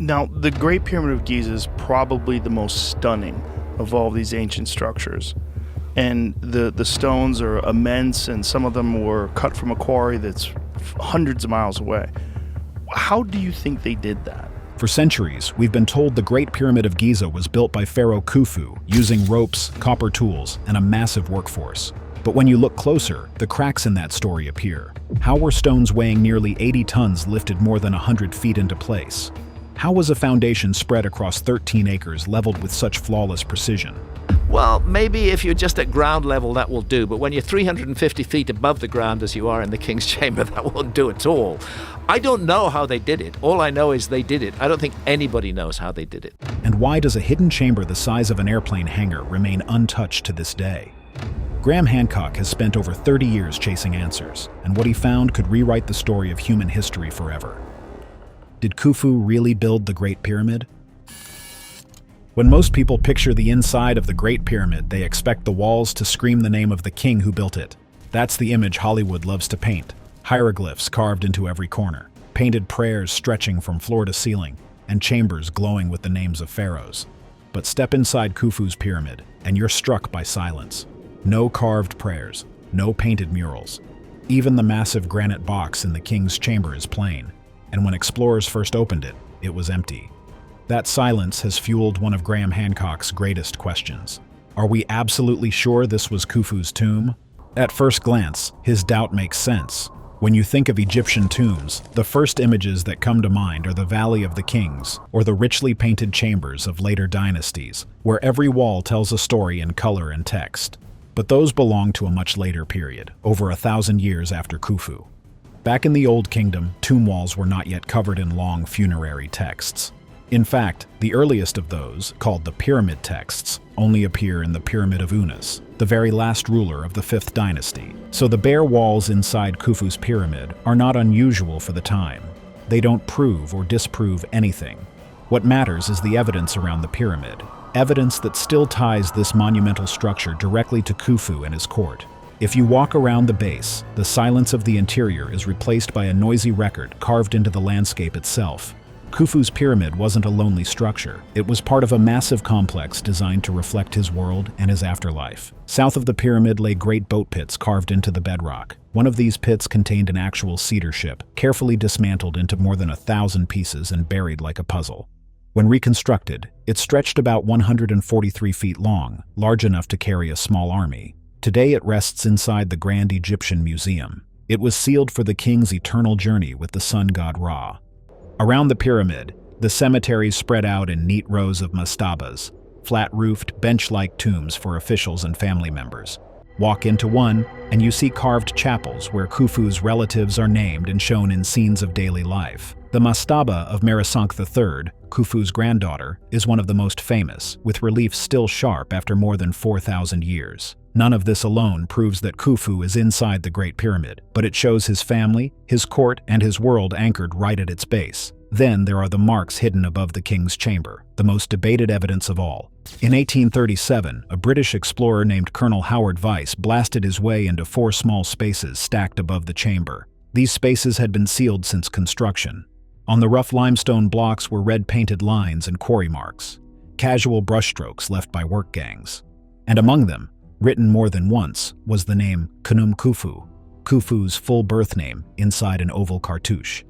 Now, the Great Pyramid of Giza is probably the most stunning of all these ancient structures. And the stones are immense, and some of them were cut from a quarry that's hundreds of miles away. How do you think they did that? For centuries, we've been told the Great Pyramid of Giza was built by Pharaoh Khufu, using ropes, copper tools, and a massive workforce. But when you look closer, the cracks in that story appear. How were stones weighing nearly 80 tons lifted more than 100 feet into place? How was a foundation spread across 13 acres leveled with such flawless precision? Well, maybe if you're just at ground level, that will do. But when you're 350 feet above the ground, as you are in the King's Chamber, that won't do at all. I don't know how they did it. All I know is they did it. I don't think anybody knows how they did it. And why does a hidden chamber the size of an airplane hangar remain untouched to this day? Graham Hancock has spent over 30 years chasing answers, and what he found could rewrite the story of human history forever. Did Khufu really build the Great Pyramid? When most people picture the inside of the Great Pyramid, they expect the walls to scream the name of the king who built it. That's the image Hollywood loves to paint. Hieroglyphs carved into every corner, painted prayers stretching from floor to ceiling, and chambers glowing with the names of pharaohs. But step inside Khufu's pyramid, and you're struck by silence. No carved prayers, no painted murals. Even the massive granite box in the king's chamber is plain, and when explorers first opened it, it was empty. That silence has fueled one of Graham Hancock's greatest questions. Are we absolutely sure this was Khufu's tomb? At first glance, his doubt makes sense. When you think of Egyptian tombs, the first images that come to mind are the Valley of the Kings, or the richly painted chambers of later dynasties, where every wall tells a story in color and text. But those belong to a much later period, over 1,000 years after Khufu. Back in the Old Kingdom, tomb walls were not yet covered in long funerary texts. In fact, the earliest of those, called the pyramid texts, only appear in the Pyramid of Unas, the very last ruler of the 5th dynasty. So the bare walls inside Khufu's pyramid are not unusual for the time. They don't prove or disprove anything. What matters is the evidence around the pyramid, evidence that still ties this monumental structure directly to Khufu and his court. If you walk around the base, the silence of the interior is replaced by a noisy record carved into the landscape itself. Khufu's pyramid wasn't a lonely structure. It was part of a massive complex designed to reflect his world and his afterlife. South of the pyramid lay great boat pits carved into the bedrock. One of these pits contained an actual cedar ship, carefully dismantled into more than 1,000 pieces and buried like a puzzle. When reconstructed, it stretched about 143 feet long, large enough to carry a small army. Today it rests inside the Grand Egyptian Museum. It was sealed for the king's eternal journey with the sun god Ra. Around the pyramid, the cemeteries spread out in neat rows of mastabas, flat-roofed, bench-like tombs for officials and family members. Walk into one, and you see carved chapels where Khufu's relatives are named and shown in scenes of daily life. The mastaba of Meresank III, Khufu's granddaughter, is one of the most famous, with reliefs still sharp after more than 4,000 years. None of this alone proves that Khufu is inside the Great Pyramid, but it shows his family, his court, and his world anchored right at its base. Then there are the marks hidden above the king's chamber, the most debated evidence of all. In 1837, a British explorer named Colonel Howard Vyse blasted his way into 4 small spaces stacked above the chamber. These spaces had been sealed since construction. On the rough limestone blocks were red painted lines and quarry marks, casual brushstrokes left by work gangs. And among them, written more than once, was the name Khnum Khufu, Khufu's full birth name, inside an oval cartouche.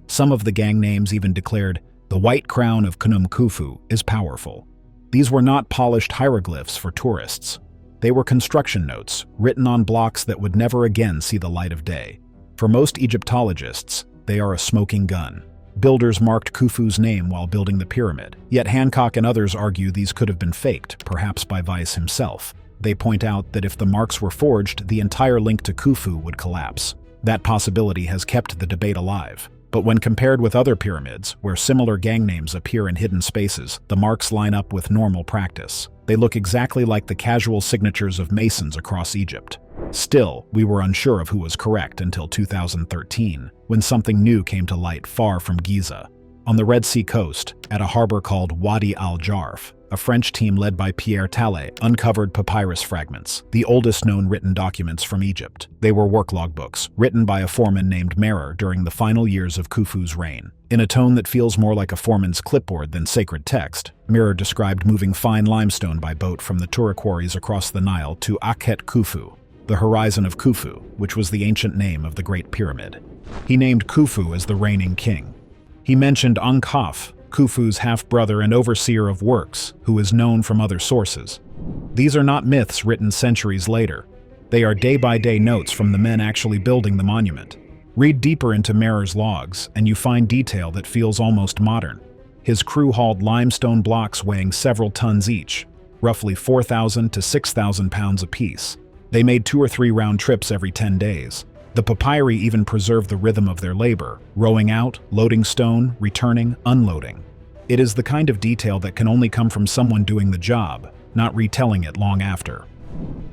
Some of the gang names even declared, "The white crown of Khnum Khufu is powerful." These were not polished hieroglyphs for tourists. They were construction notes, written on blocks that would never again see the light of day. For most Egyptologists, they are a smoking gun. Builders marked Khufu's name while building the pyramid, yet Hancock and others argue these could have been faked, perhaps by Vyse himself. They point out that if the marks were forged, the entire link to Khufu would collapse. That possibility has kept the debate alive. But when compared with other pyramids, where similar gang names appear in hidden spaces, the marks line up with normal practice. They look exactly like the casual signatures of masons across Egypt. Still, we were unsure of who was correct until 2013, when something new came to light far from Giza. On the Red Sea coast, at a harbor called Wadi al-Jarf, a French team led by Pierre Tallet uncovered papyrus fragments, the oldest known written documents from Egypt. They were work logbooks, written by a foreman named Merer during the final years of Khufu's reign. In a tone that feels more like a foreman's clipboard than sacred text, Merer described moving fine limestone by boat from the Tura quarries across the Nile to Akhet Khufu, the horizon of Khufu, which was the ancient name of the Great Pyramid. He named Khufu as the reigning king. He mentioned Hancock, Khufu's half-brother and overseer of works, who is known from other sources. These are not myths written centuries later. They are day-by-day notes from the men actually building the monument. Read deeper into Merer's logs, and you find detail that feels almost modern. His crew hauled limestone blocks weighing several tons each, roughly 4,000 to 6,000 pounds apiece. They made 2 or 3 round trips every 10 days. The papyri even preserve the rhythm of their labor, rowing out, loading stone, returning, unloading. It is the kind of detail that can only come from someone doing the job, not retelling it long after.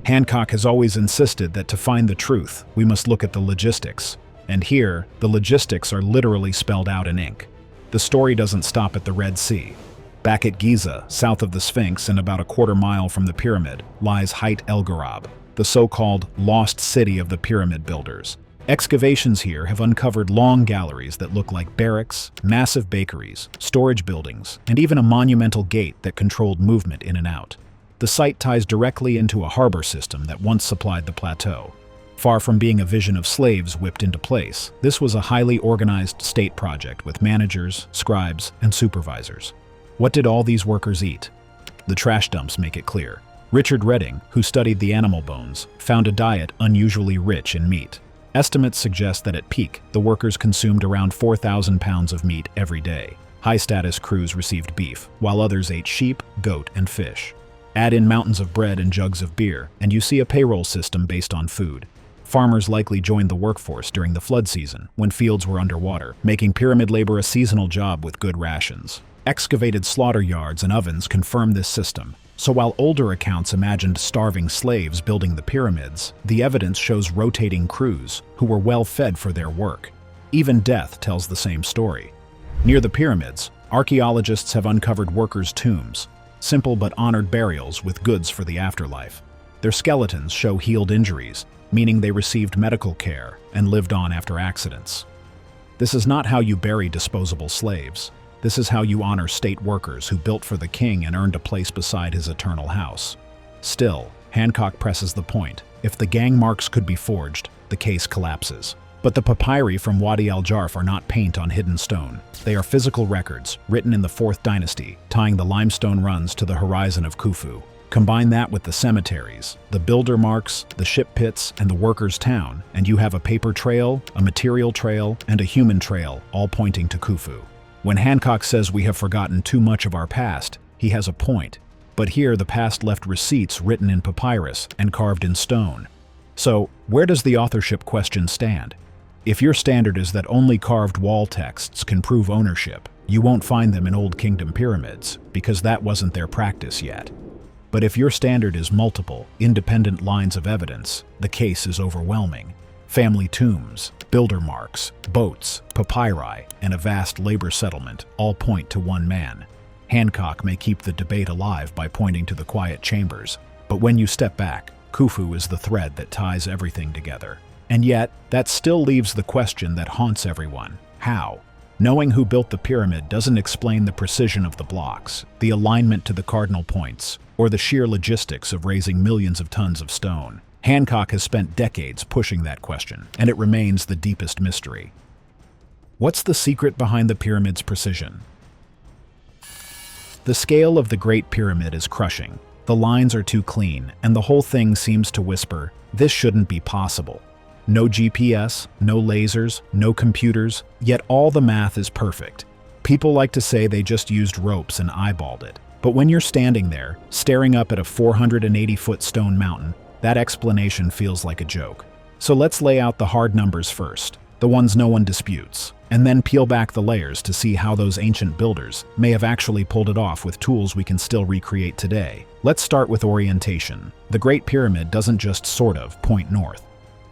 Hancock has always insisted that to find the truth, we must look at the logistics. And here, the logistics are literally spelled out in ink. The story doesn't stop at the Red Sea. Back at Giza, south of the Sphinx and about a quarter mile from the pyramid, lies Hait El Garab, the so-called lost city of the pyramid builders. Excavations here have uncovered long galleries that look like barracks, massive bakeries, storage buildings, and even a monumental gate that controlled movement in and out. The site ties directly into a harbor system that once supplied the plateau. Far from being a vision of slaves whipped into place, this was a highly organized state project with managers, scribes, and supervisors. What did all these workers eat? The trash dumps make it clear. Richard Redding, who studied the animal bones, found a diet unusually rich in meat. Estimates suggest that at peak, the workers consumed around 4,000 pounds of meat every day. High-status crews received beef, while others ate sheep, goat, and fish. Add in mountains of bread and jugs of beer, and you see a payroll system based on food. Farmers likely joined the workforce during the flood season, when fields were underwater, making pyramid labor a seasonal job with good rations. Excavated slaughter yards and ovens confirm this system. So while older accounts imagined starving slaves building the pyramids, the evidence shows rotating crews who were well fed for their work. Even death tells the same story. Near the pyramids, archaeologists have uncovered workers' tombs, simple but honored burials with goods for the afterlife. Their skeletons show healed injuries, meaning they received medical care and lived on after accidents. This is not how you bury disposable slaves. This is how you honor state workers who built for the king and earned a place beside his eternal house. Still, Hancock presses the point. If the gang marks could be forged, the case collapses. But the papyri from Wadi al-Jarf are not paint on hidden stone. They are physical records, written in the 4th dynasty, tying the limestone runs to the horizon of Khufu. Combine that with the cemeteries, the builder marks, the ship pits, and the workers' town, and you have a paper trail, a material trail, and a human trail, all pointing to Khufu. When Hancock says we have forgotten too much of our past, he has a point. But here the past left receipts written in papyrus and carved in stone. So, where does the authorship question stand? If your standard is that only carved wall texts can prove ownership, you won't find them in Old Kingdom pyramids, because that wasn't their practice yet. But if your standard is multiple, independent lines of evidence, the case is overwhelming. Family tombs, builder marks, boats, papyri, and a vast labor settlement all point to one man. Hancock may keep the debate alive by pointing to the quiet chambers, but when you step back, Khufu is the thread that ties everything together. And yet, that still leaves the question that haunts everyone: how? Knowing who built the pyramid doesn't explain the precision of the blocks, the alignment to the cardinal points, or the sheer logistics of raising millions of tons of stone. Hancock has spent decades pushing that question, and it remains the deepest mystery. What's the secret behind the pyramid's precision? The scale of the Great Pyramid is crushing. The lines are too clean, and the whole thing seems to whisper, this shouldn't be possible. No GPS, no lasers, no computers, yet all the math is perfect. People like to say they just used ropes and eyeballed it. But when you're standing there, staring up at a 480-foot stone mountain, that explanation feels like a joke. So let's lay out the hard numbers first, the ones no one disputes, and then peel back the layers to see how those ancient builders may have actually pulled it off with tools we can still recreate today. Let's start with orientation. The Great Pyramid doesn't just sort of point north.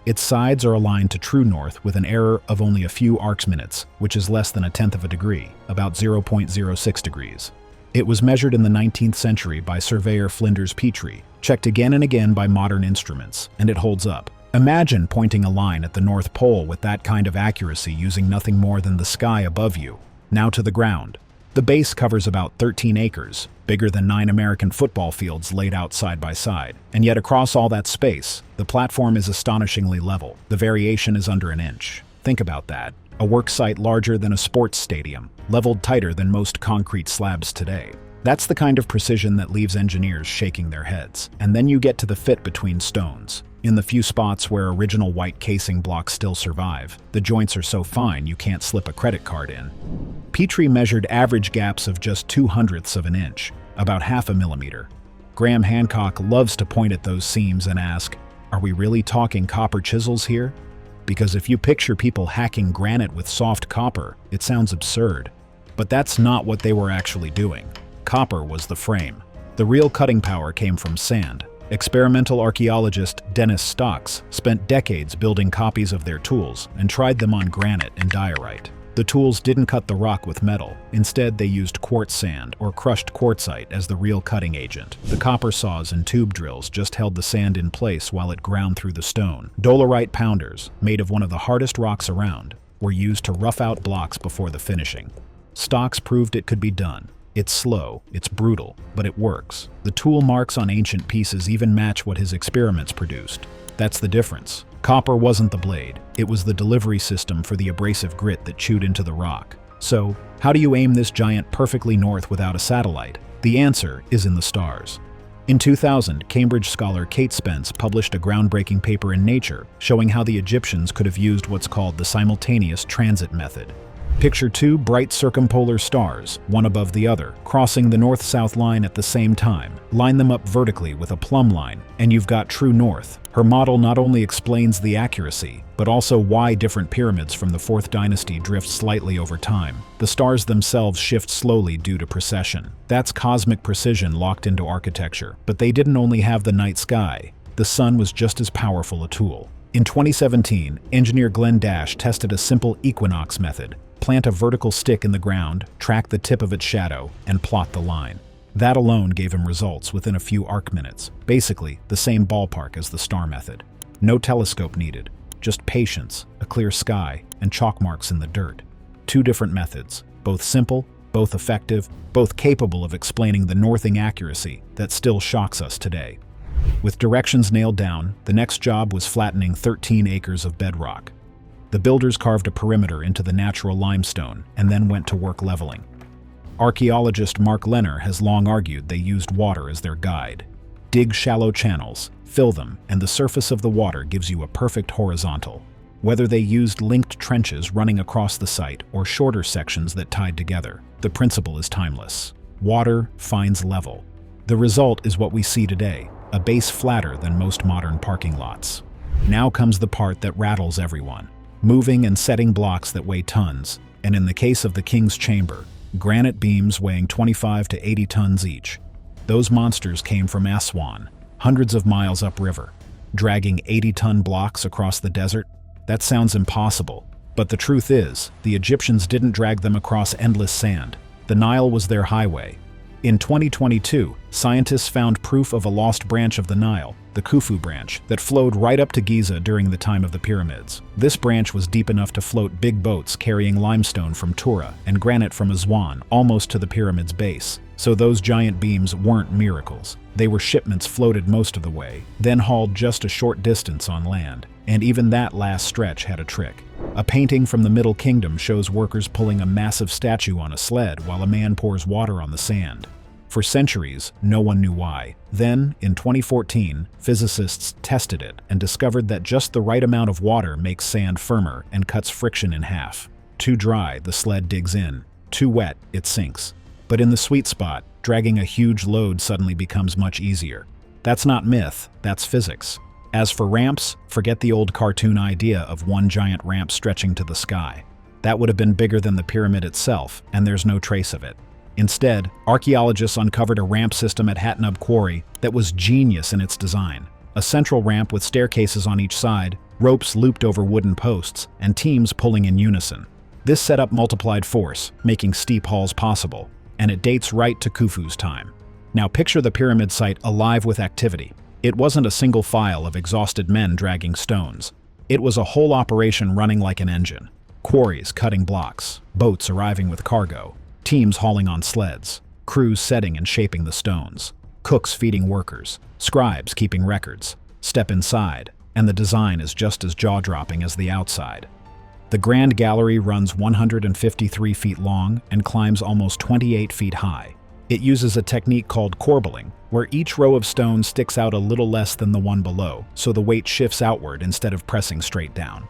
Its sides are aligned to true north with an error of only a few arcminutes, which is less than a tenth of a degree, about 0.06 degrees. It was measured in the 19th century by surveyor Flinders Petrie, checked again and again by modern instruments, and it holds up. Imagine pointing a line at the North Pole with that kind of accuracy using nothing more than the sky above you. Now to the ground. The base covers about 13 acres, bigger than 9 American football fields laid out side by side. And yet across all that space, the platform is astonishingly level. The variation is under an inch. Think about that. A work site larger than a sports stadium, leveled tighter than most concrete slabs today. That's the kind of precision that leaves engineers shaking their heads. And then you get to the fit between stones. In the few spots where original white casing blocks still survive, the joints are so fine you can't slip a credit card in. Petrie measured average gaps of just 0.02 of an inch, about half a millimeter. Graham Hancock loves to point at those seams and ask, are we really talking copper chisels here? Because if you picture people hacking granite with soft copper, it sounds absurd. But that's not what they were actually doing. Copper was the frame. The real cutting power came from sand. Experimental archaeologist Dennis Stocks spent decades building copies of their tools and tried them on granite and diorite. The tools didn't cut the rock with metal. Instead, they used quartz sand or crushed quartzite as the real cutting agent. The copper saws and tube drills just held the sand in place while it ground through the stone. Dolerite pounders, made of one of the hardest rocks around, were used to rough out blocks before the finishing. Stocks proved it could be done. It's slow, it's brutal, but it works. The tool marks on ancient pieces even match what his experiments produced. That's the difference. Copper wasn't the blade, it was the delivery system for the abrasive grit that chewed into the rock. So, how do you aim this giant perfectly north without a satellite? The answer is in the stars. In 2000, Cambridge scholar Kate Spence published a groundbreaking paper in Nature showing how the Egyptians could have used what's called the simultaneous transit method. Picture two bright circumpolar stars, one above the other, crossing the north-south line at the same time. Line them up vertically with a plumb line, and you've got true north. Her model not only explains the accuracy, but also why different pyramids from the 4th dynasty drift slightly over time. The stars themselves shift slowly due to precession. That's cosmic precision locked into architecture. But they didn't only have the night sky. The sun was just as powerful a tool. In 2017, engineer Glenn Dash tested a simple equinox method. Plant a vertical stick in the ground, track the tip of its shadow, and plot the line. That alone gave him results within a few arcminutes, basically the same ballpark as the star method. No telescope needed, just patience, a clear sky, and chalk marks in the dirt. Two different methods, both simple, both effective, both capable of explaining the northing accuracy that still shocks us today. With directions nailed down, the next job was flattening 13 acres of bedrock. The builders carved a perimeter into the natural limestone and then went to work leveling. Archaeologist Mark Lenner has long argued they used water as their guide. Dig shallow channels, fill them, and the surface of the water gives you a perfect horizontal. Whether they used linked trenches running across the site or shorter sections that tied together, the principle is timeless. Water finds level. The result is what we see today, a base flatter than most modern parking lots. Now comes the part that rattles everyone. Moving and setting blocks that weigh tons, and in the case of the King's Chamber, granite beams weighing 25 to 80 tons each. Those monsters came from Aswan, hundreds of miles upriver. Dragging 80-ton blocks across the desert? That sounds impossible, but the truth is, the Egyptians didn't drag them across endless sand. The Nile was their highway. In 2022, scientists found proof of a lost branch of the Nile, the Khufu branch, that flowed right up to Giza during the time of the pyramids. This branch was deep enough to float big boats carrying limestone from Tura and granite from Aswan almost to the pyramid's base. So those giant beams weren't miracles. They were shipments floated most of the way, then hauled just a short distance on land. And even that last stretch had a trick. A painting from the Middle Kingdom shows workers pulling a massive statue on a sled while a man pours water on the sand. For centuries, no one knew why. Then, in 2014, physicists tested it and discovered that just the right amount of water makes sand firmer and cuts friction in half. Too dry, the sled digs in. Too wet, it sinks. But in the sweet spot, dragging a huge load suddenly becomes much easier. That's not myth, that's physics. As for ramps, forget the old cartoon idea of one giant ramp stretching to the sky. That would have been bigger than the pyramid itself, and there's no trace of it. Instead, archaeologists uncovered a ramp system at Hatnub Quarry that was genius in its design. A central ramp with staircases on each side, ropes looped over wooden posts, and teams pulling in unison. This setup multiplied force, making steep hauls possible, and it dates right to Khufu's time. Now picture the pyramid site alive with activity. It wasn't a single file of exhausted men dragging stones. It was a whole operation running like an engine. Quarries cutting blocks, boats arriving with cargo, teams hauling on sleds, crews setting and shaping the stones, cooks feeding workers, scribes keeping records. Step inside, and the design is just as jaw-dropping as the outside. The Grand Gallery runs 153 feet long and climbs almost 28 feet high. It uses a technique called corbelling, where each row of stones sticks out a little less than the one below, so the weight shifts outward instead of pressing straight down.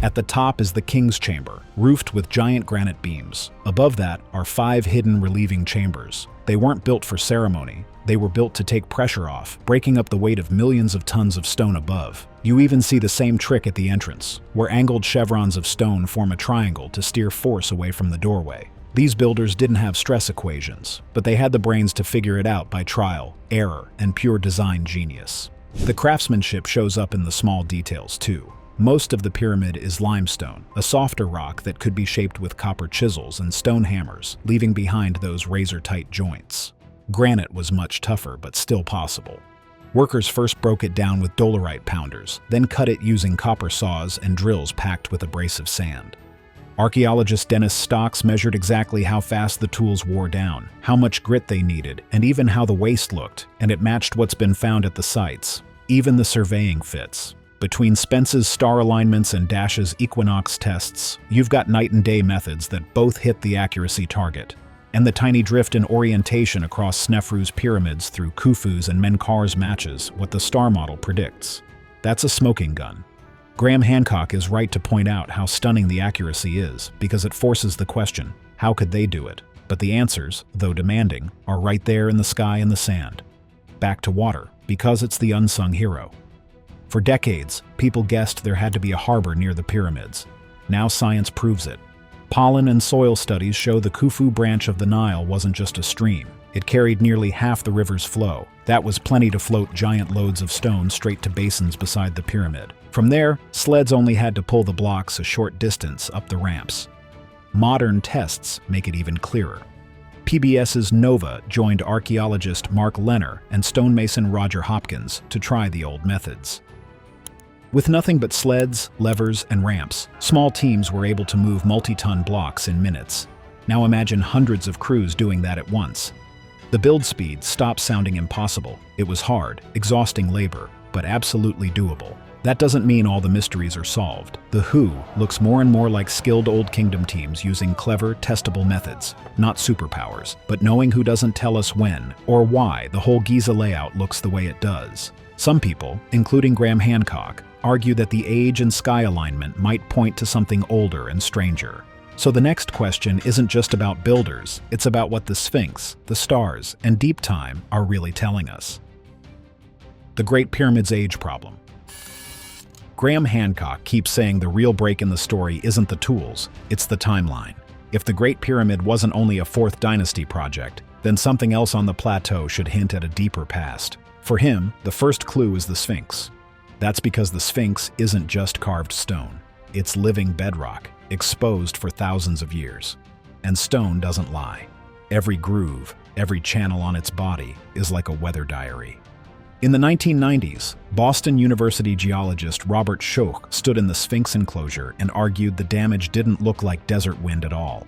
At the top is the King's Chamber, roofed with giant granite beams. Above that are 5 hidden relieving chambers. They weren't built for ceremony. They were built to take pressure off, breaking up the weight of millions of tons of stone above. You even see the same trick at the entrance, where angled chevrons of stone form a triangle to steer force away from the doorway. These builders didn't have stress equations, but they had the brains to figure it out by trial, error, and pure design genius. The craftsmanship shows up in the small details too. Most of the pyramid is limestone, a softer rock that could be shaped with copper chisels and stone hammers, leaving behind those razor-tight joints. Granite was much tougher, but still possible. Workers first broke it down with dolerite pounders, then cut it using copper saws and drills packed with abrasive sand. Archaeologist Dennis Stocks measured exactly how fast the tools wore down, how much grit they needed, and even how the waste looked, and it matched what's been found at the sites. Even the surveying fits. Between Spence's star alignments and Dash's equinox tests, you've got night and day methods that both hit the accuracy target. And the tiny drift in orientation across Snefru's pyramids through Khufu's and Menkaur's matches what the star model predicts. That's a smoking gun. Graham Hancock is right to point out how stunning the accuracy is, because it forces the question, how could they do it? But the answers, though demanding, are right there in the sky and the sand. Back to water, because it's the unsung hero. For decades, people guessed there had to be a harbor near the pyramids. Now science proves it. Pollen and soil studies show the Khufu branch of the Nile wasn't just a stream. It carried nearly half the river's flow. That was plenty to float giant loads of stone straight to basins beside the pyramid. From there, sleds only had to pull the blocks a short distance up the ramps. Modern tests make it even clearer. PBS's Nova joined archaeologist Mark Lenner and stonemason Roger Hopkins to try the old methods. With nothing but sleds, levers, and ramps, small teams were able to move multi-ton blocks in minutes. Now imagine hundreds of crews doing that at once. The build speed stopped sounding impossible. It was hard, exhausting labor, but absolutely doable. That doesn't mean all the mysteries are solved. The Who looks more and more like skilled Old Kingdom teams using clever, testable methods, not superpowers, but knowing who doesn't tell us when or why the whole Giza layout looks the way it does. Some people, including Graham Hancock, argue that the age and sky alignment might point to something older and stranger. So the next question isn't just about builders, it's about what the Sphinx, the stars, and deep time are really telling us. The Great Pyramid's age problem. Graham Hancock keeps saying the real break in the story isn't the tools, it's the timeline. If the Great Pyramid wasn't only a 4th dynasty project, then something else on the plateau should hint at a deeper past. For him, the first clue is the Sphinx. That's because the Sphinx isn't just carved stone. It's living bedrock, exposed for thousands of years. And stone doesn't lie. Every groove, every channel on its body is like a weather diary. In the 1990s, Boston University geologist Robert Schoch stood in the Sphinx enclosure and argued the damage didn't look like desert wind at all.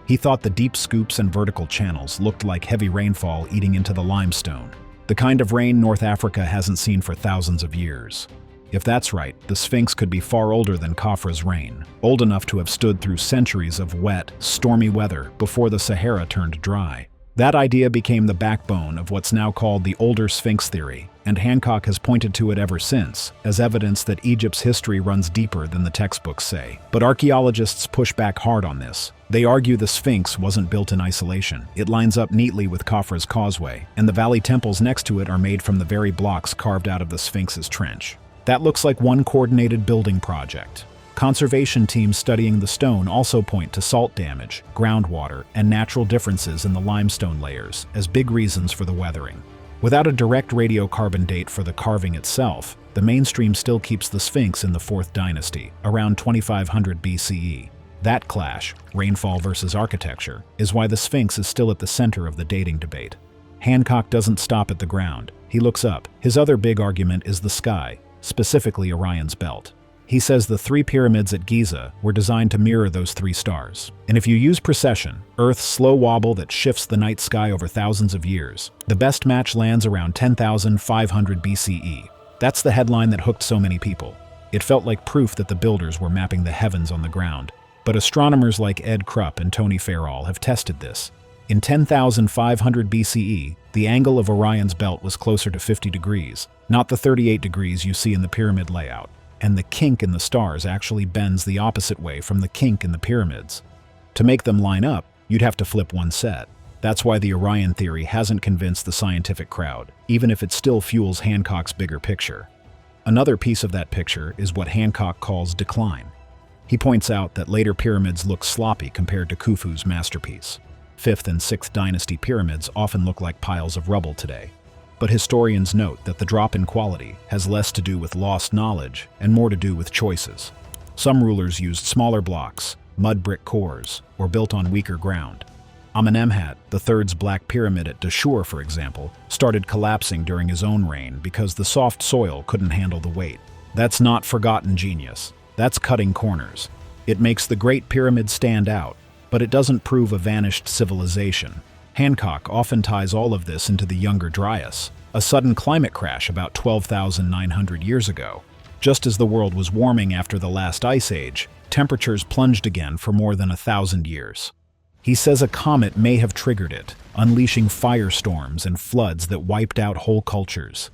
He thought the deep scoops and vertical channels looked like heavy rainfall eating into the limestone, the kind of rain North Africa hasn't seen for thousands of years. If that's right, the Sphinx could be far older than Khafra's reign, old enough to have stood through centuries of wet, stormy weather before the Sahara turned dry. That idea became the backbone of what's now called the Older Sphinx theory, and Hancock has pointed to it ever since, as evidence that Egypt's history runs deeper than the textbooks say. But archaeologists push back hard on this. They argue the Sphinx wasn't built in isolation. It lines up neatly with Khafra's causeway, and the valley temples next to it are made from the very blocks carved out of the Sphinx's trench. That looks like one coordinated building project. Conservation teams studying the stone also point to salt damage, groundwater, and natural differences in the limestone layers as big reasons for the weathering. Without a direct radiocarbon date for the carving itself, the mainstream still keeps the Sphinx in the 4th dynasty, around 2500 BCE. That clash, rainfall versus architecture, is why the Sphinx is still at the center of the dating debate. Hancock doesn't stop at the ground. He looks up. His other big argument is the sky, specifically Orion's belt. He says the 3 pyramids at Giza were designed to mirror those 3 stars. And if you use precession, Earth's slow wobble that shifts the night sky over thousands of years, the best match lands around 10,500 BCE. That's the headline that hooked so many people. It felt like proof that the builders were mapping the heavens on the ground. But astronomers like Ed Krupp and Tony Farrell have tested this. In 10,500 BCE, the angle of Orion's belt was closer to 50 degrees, not the 38 degrees you see in the pyramid layout. And the kink in the stars actually bends the opposite way from the kink in the pyramids. To make them line up, you'd have to flip one set. That's why the Orion theory hasn't convinced the scientific crowd, even if it still fuels Hancock's bigger picture. Another piece of that picture is what Hancock calls decline. He points out that later pyramids look sloppy compared to Khufu's masterpiece. 5th and 6th dynasty pyramids often look like piles of rubble today. But historians note that the drop in quality has less to do with lost knowledge and more to do with choices. Some rulers used smaller blocks, mud brick cores, or built on weaker ground. Amenemhat III's Black Pyramid at Dashur, for example, started collapsing during his own reign because the soft soil couldn't handle the weight. That's not forgotten genius. That's cutting corners. It makes the Great Pyramid stand out, but it doesn't prove a vanished civilization. Hancock often ties all of this into the Younger Dryas, a sudden climate crash about 12,900 years ago. Just as the world was warming after the last ice age, temperatures plunged again for more than 1,000 years. He says a comet may have triggered it, unleashing firestorms and floods that wiped out whole cultures.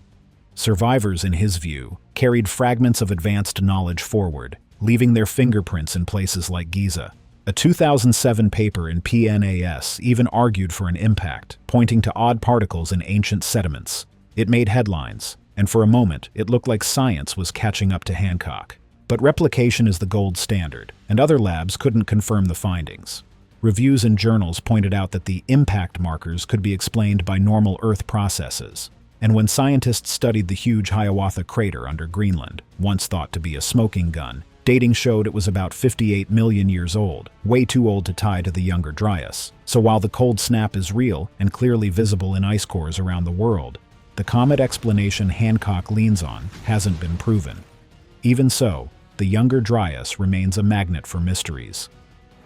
Survivors, in his view, carried fragments of advanced knowledge forward, leaving their fingerprints in places like Giza. A 2007 paper in PNAS even argued for an impact, pointing to odd particles in ancient sediments. It made headlines, and for a moment, it looked like science was catching up to Hancock. But replication is the gold standard, and other labs couldn't confirm the findings. Reviews in journals pointed out that the impact markers could be explained by normal Earth processes. And when scientists studied the huge Hiawatha crater under Greenland, once thought to be a smoking gun, dating showed it was about 58 million years old, way too old to tie to the Younger Dryas. So while the cold snap is real and clearly visible in ice cores around the world, the comet explanation Hancock leans on hasn't been proven. Even so, the Younger Dryas remains a magnet for mysteries.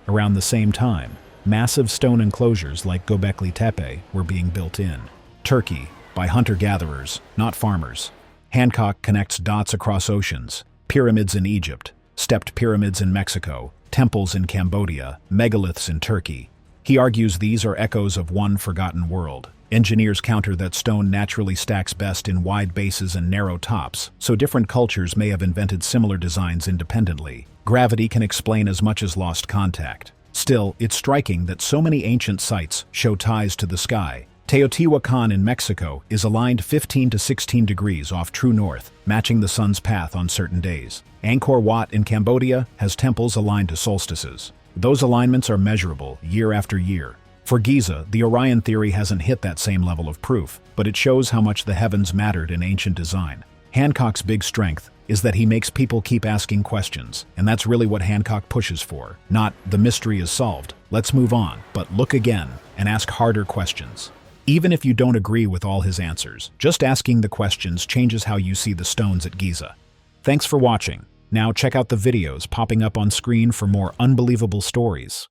Around the same time, massive stone enclosures like Göbekli Tepe were being built in Turkey by hunter-gatherers, not farmers. Hancock connects dots across oceans: pyramids in Egypt, stepped pyramids in Mexico, temples in Cambodia, megaliths in Turkey. He argues these are echoes of one forgotten world. Engineers counter that stone naturally stacks best in wide bases and narrow tops, so different cultures may have invented similar designs independently. Gravity can explain as much as lost contact. Still, it's striking that so many ancient sites show ties to the sky. Teotihuacan in Mexico is aligned 15 to 16 degrees off true north, matching the sun's path on certain days. Angkor Wat in Cambodia has temples aligned to solstices. Those alignments are measurable year after year. For Giza, the Orion theory hasn't hit that same level of proof, but it shows how much the heavens mattered in ancient design. Hancock's big strength is that he makes people keep asking questions, and that's really what Hancock pushes for. Not, the mystery is solved, let's move on, but look again and ask harder questions. Even if you don't agree with all his answers, just asking the questions changes how you see the stones at Giza. Thanks for watching. Now check out the videos popping up on screen for more unbelievable stories.